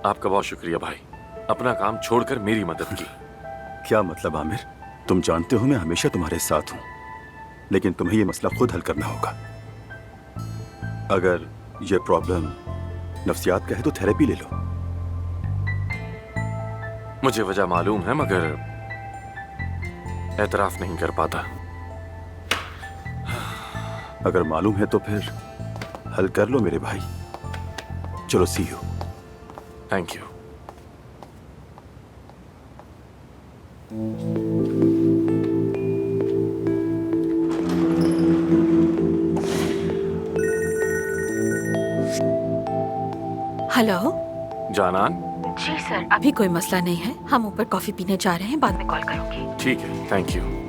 आपका बहुत शुक्रिया भाई, अपना काम छोड़कर मेरी मदद की। क्या मतलब आमिर? तुम जानते हो मैं हमेशा तुम्हारे साथ हूं, लेकिन तुम्हें ये मसला खुद हल करना होगा। अगर ये प्रॉब्लम नफ्सियात का है तो थेरेपी ले लो। मुझे वजह मालूम है मगर एतराफ नहीं कर पाता। अगर मालूम है तो फिर हल कर लो मेरे भाई। चलो, see you. Thank you. Hello. जानान। जी सर, अभी कोई मसला नहीं है, हम ऊपर कॉफी पीने जा रहे हैं, बाद में कॉल करूंगी। ठीक है, थैंक यू।